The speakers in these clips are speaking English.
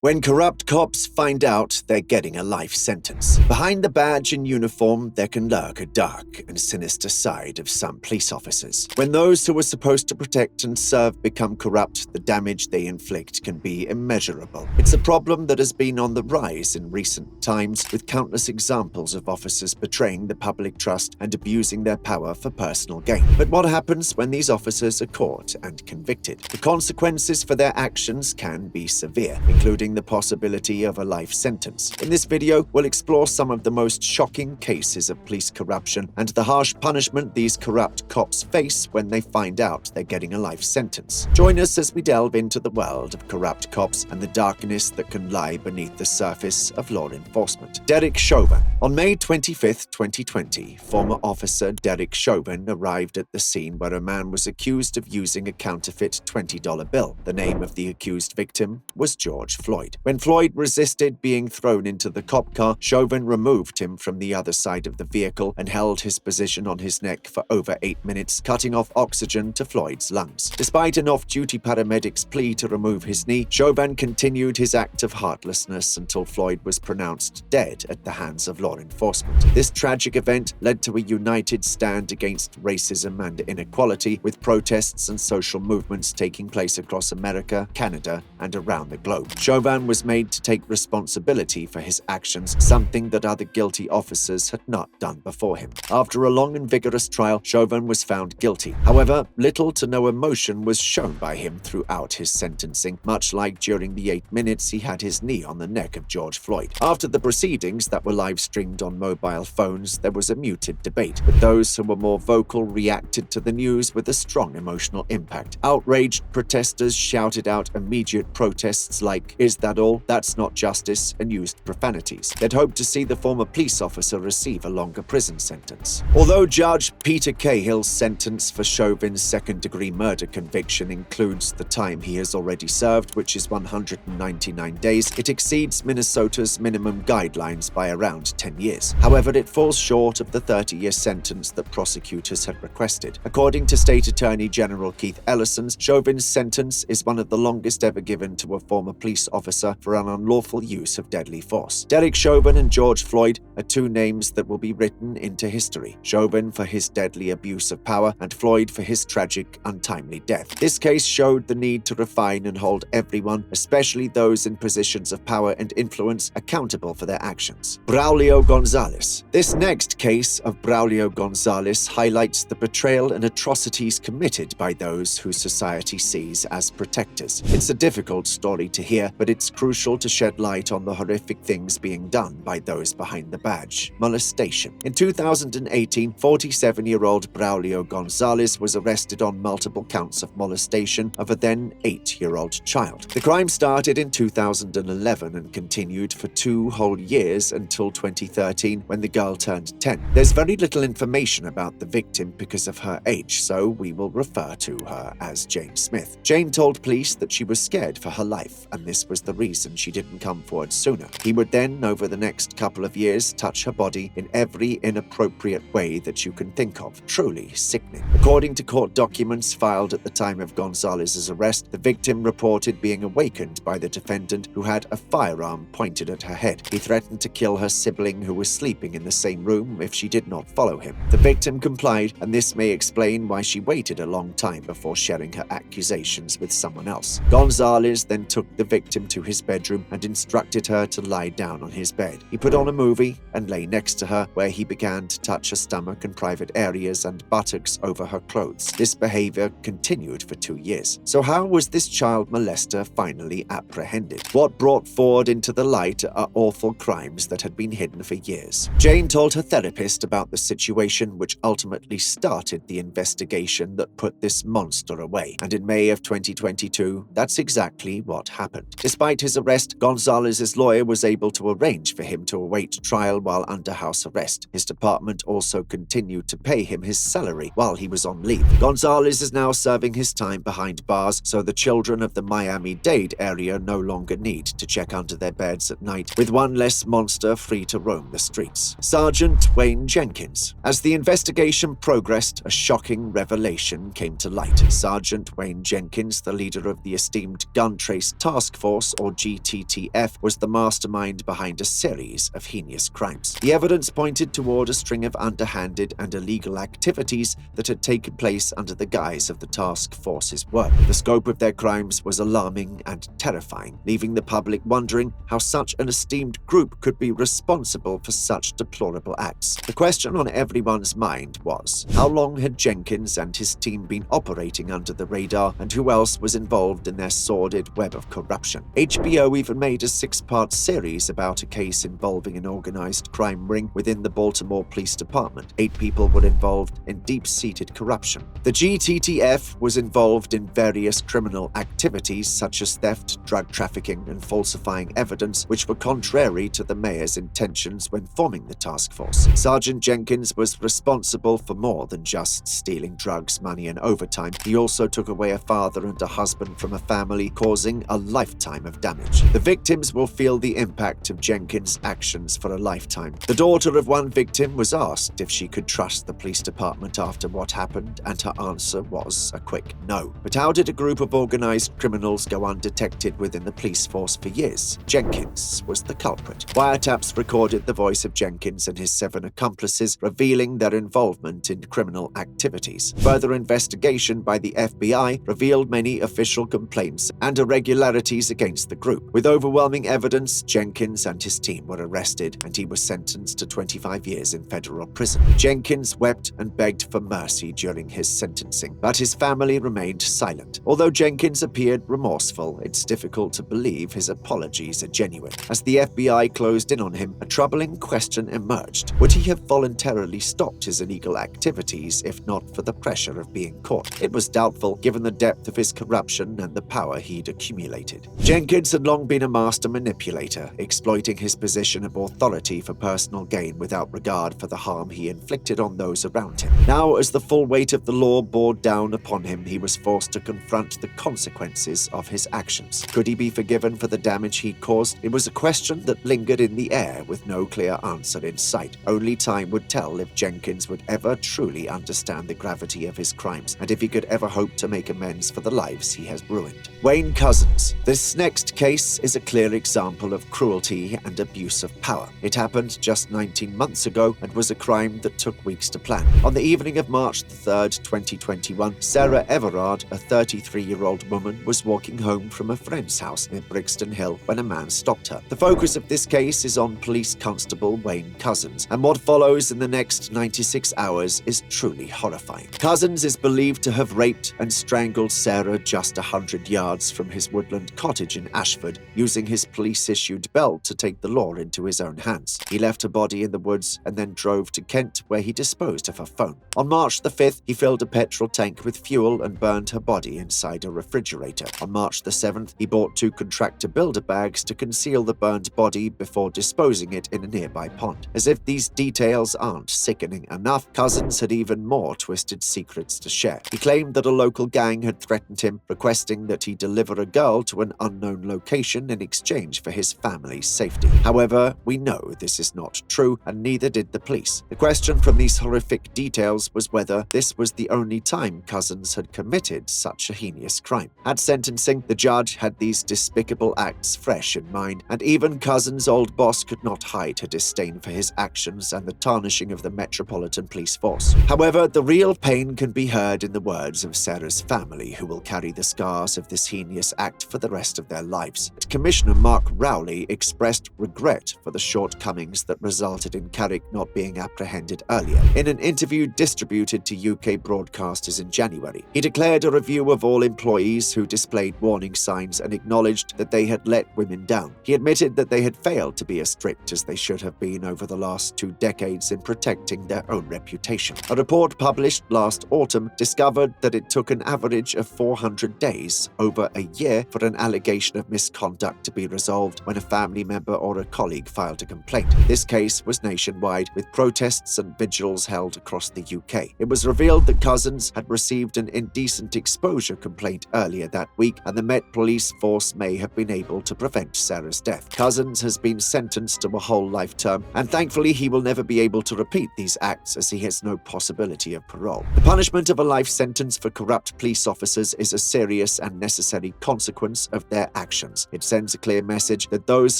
When corrupt cops find out they're getting a life sentence. Behind the badge and uniform, there can lurk a dark and sinister side of some police officers. When those who are supposed to protect and serve become corrupt, the damage they inflict can be immeasurable. It's a problem that has been on the rise in recent times, with countless examples of officers betraying the public trust and abusing their power for personal gain. But what happens when these officers are caught and convicted? The consequences for their actions can be severe, including the possibility of a life sentence. In this video, we'll explore some of the most shocking cases of police corruption and the harsh punishment these corrupt cops face when they find out they're getting a life sentence. Join us as we delve into the world of corrupt cops and the darkness that can lie beneath the surface of law enforcement. Derek Chauvin. On May 25, 2020, former officer Derek Chauvin arrived at the scene where a man was accused of using a counterfeit $20 bill. The name of the accused victim was George Floyd. When Floyd resisted being thrown into the cop car, Chauvin removed him from the other side of the vehicle and held his position on his neck for over 8 minutes, cutting off oxygen to Floyd's lungs. Despite an off-duty paramedic's plea to remove his knee, Chauvin continued his act of heartlessness until Floyd was pronounced dead at the hands of law enforcement. This tragic event led to a united stand against racism and inequality, with protests and social movements taking place across America, Canada, and around the globe. Chauvin was made to take responsibility for his actions, something that other guilty officers had not done before him. After a long and vigorous trial, Chauvin was found guilty. However, little to no emotion was shown by him throughout his sentencing, much like during the 8 minutes he had his knee on the neck of George Floyd. After the proceedings that were live-streamed on mobile phones, there was a muted debate, but those who were more vocal reacted to the news with a strong emotional impact. Outraged protesters shouted out immediate protests like, "Is that all? That's not justice," and used profanities. They'd hoped to see the former police officer receive a longer prison sentence. Although Judge Peter Cahill's sentence for Chauvin's second-degree murder conviction includes the time he has already served, which is 199 days, it exceeds Minnesota's minimum guidelines by around 10 years. However, it falls short of the 30-year sentence that prosecutors had requested. According to State Attorney General Keith Ellison, Chauvin's sentence is one of the longest ever given to a former police officer for an unlawful use of deadly force. Derek Chauvin and George Floyd are two names that will be written into history. Chauvin for his deadly abuse of power, and Floyd for his tragic, untimely death. This case showed the need to refine and hold everyone, especially those in positions of power and influence, accountable for their actions. Braulio Gonzalez. This next case of Braulio Gonzalez highlights the betrayal and atrocities committed by those who society sees as protectors. It's a difficult story to hear, but it's crucial to shed light on the horrific things being done by those behind the badge. Molestation. In 2018, 47-year-old Braulio Gonzalez was arrested on multiple counts of molestation of a then 8-year-old child. The crime started in 2011 and continued for 2 whole years until 2013, when the girl turned 10. There's very little information about the victim because of her age, so we will refer to her as Jane Smith. Jane told police that she was scared for her life, and this was the reason she didn't come forward sooner. He would then, over the next couple of years, touch her body in every inappropriate way that you can think of. Truly sickening. According to court documents filed at the time of Gonzalez's arrest, the victim reported being awakened by the defendant, who had a firearm pointed at her head. He threatened to kill her sibling, who was sleeping in the same room, if she did not follow him. The victim complied, and this may explain why she waited a long time before sharing her accusations with someone else. Gonzalez then took the victim to his bedroom and instructed her to lie down on his bed. He put on a movie and lay next to her, where he began to touch her stomach and private areas and buttocks over her clothes. This behavior continued for 2 years. So how was this child molester finally apprehended? What brought forward into the light are awful crimes that had been hidden for years. Jane told her therapist about the situation, which ultimately started the investigation that put this monster away. And in May of 2022, that's exactly what happened. Despite his arrest, Gonzalez's lawyer was able to arrange for him to await trial while under house arrest. His department also continued to pay him his salary while he was on leave. Gonzalez is now serving his time behind bars, so the children of the Miami-Dade area no longer need to check under their beds at night, with one less monster free to roam the streets. Sergeant Wayne Jenkins. As the investigation progressed, a shocking revelation came to light. Sergeant Wayne Jenkins, the leader of the esteemed Gun Trace Task Force, Force, or GTTF, was the mastermind behind a series of heinous crimes. The evidence pointed toward a string of underhanded and illegal activities that had taken place under the guise of the task force's work. The scope of their crimes was alarming and terrifying, leaving the public wondering how such an esteemed group could be responsible for such deplorable acts. The question on everyone's mind was, how long had Jenkins and his team been operating under the radar, and who else was involved in their sordid web of corruption? HBO even made a 6-part series about a case involving an organized crime ring within the Baltimore Police Department. 8 people were involved in deep-seated corruption. The GTTF was involved in various criminal activities such as theft, drug trafficking, and falsifying evidence, which were contrary to the mayor's intentions when forming the task force. Sergeant Jenkins was responsible for more than just stealing drugs, money, and overtime. He also took away a father and a husband from a family, causing a lifetime of damage. The victims will feel the impact of Jenkins' actions for a lifetime. The daughter of one victim was asked if she could trust the police department after what happened, and her answer was a quick no. But how did a group of organized criminals go undetected within the police force for years? Jenkins was the culprit. Wiretaps recorded the voice of Jenkins and his 7 accomplices, revealing their involvement in criminal activities. Further investigation by the FBI revealed many official complaints and irregularities against the group. With overwhelming evidence, Jenkins and his team were arrested, and he was sentenced to 25 years in federal prison. Jenkins wept and begged for mercy during his sentencing, but his family remained silent. Although Jenkins appeared remorseful, it's difficult to believe his apologies are genuine. As the FBI closed in on him, a troubling question emerged. Would he have voluntarily stopped his illegal activities if not for the pressure of being caught? It was doubtful, given the depth of his corruption and the power he'd accumulated. Jenkins had long been a master manipulator, exploiting his position of authority for personal gain without regard for the harm he inflicted on those around him. Now, as the full weight of the law bore down upon him, he was forced to confront the consequences of his actions. Could he be forgiven for the damage he caused? It was a question that lingered in the air with no clear answer in sight. Only time would tell if Jenkins would ever truly understand the gravity of his crimes, and if he could ever hope to make amends for the lives he has ruined. Wayne Couzens. This next case is a clear example of cruelty and abuse of power. It happened just 19 months ago and was a crime that took weeks to plan. On the evening of March 3rd, 2021, Sarah Everard, a 33-year-old woman, was walking home from a friend's house near Brixton Hill when a man stopped her. The focus of this case is on Police Constable Wayne Couzens, and what follows in the next 96 hours is truly horrifying. Couzens is believed to have raped and strangled Sarah just 100 yards from his woodland cottage in Ashford, using his police-issued belt to take the law into his own hands. He left her body in the woods and then drove to Kent, where he disposed of her phone. On March the 5th, he filled a petrol tank with fuel and burned her body inside a refrigerator. On March the 7th, he bought 2 contractor builder bags to conceal the burned body before disposing it in a nearby pond. As if these details aren't sickening enough, Couzens had even more twisted secrets to share. He claimed that a local gang had threatened him, requesting that he deliver a girl to an unknown location in exchange for his family's safety. However, we know this is not true, and neither did the police. The question from these horrific details was whether this was the only time Couzens had committed such a heinous crime. At sentencing, the judge had these despicable acts fresh in mind, and even Couzens' old boss could not hide her disdain for his actions and the tarnishing of the Metropolitan Police Force. However, the real pain can be heard in the words of Sarah's family, who will carry the scars of this heinous act for the rest of their lives. Commissioner Mark Rowley expressed regret for the shortcomings that resulted in Carrick not being apprehended earlier. In an interview distributed to UK broadcasters in January, he declared a review of all employees who displayed warning signs and acknowledged that they had let women down. He admitted that they had failed to be as strict as they should have been over the last 2 decades in protecting their own reputation. A report published last autumn discovered that it took an average of 400 days, over a year, for an allegation of misconduct to be resolved when a family member or a colleague filed a complaint. This case was nationwide, with protests and vigils held across the UK. It was revealed that Couzens had received an indecent exposure complaint earlier that week, and the Met Police Force may have been able to prevent Sarah's death. Couzens has been sentenced to a whole life term, and thankfully he will never be able to repeat these acts, as he has no possibility of parole. The punishment of a life sentence for corrupt police officers is a serious and necessary consequence of their actions. It sends a clear message that those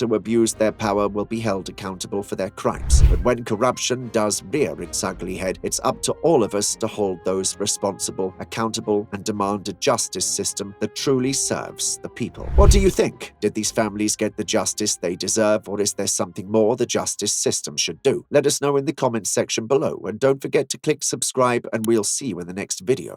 who abuse their power will be held accountable for their crimes. But when corruption does rear its ugly head, it's up to all of us to hold those responsible accountable and demand a justice system that truly serves the people. What do you think? Did these families get the justice they deserve, or is there something more the justice system should do? Let us know in the comments section below, and don't forget to click subscribe, and we'll see you in the next video.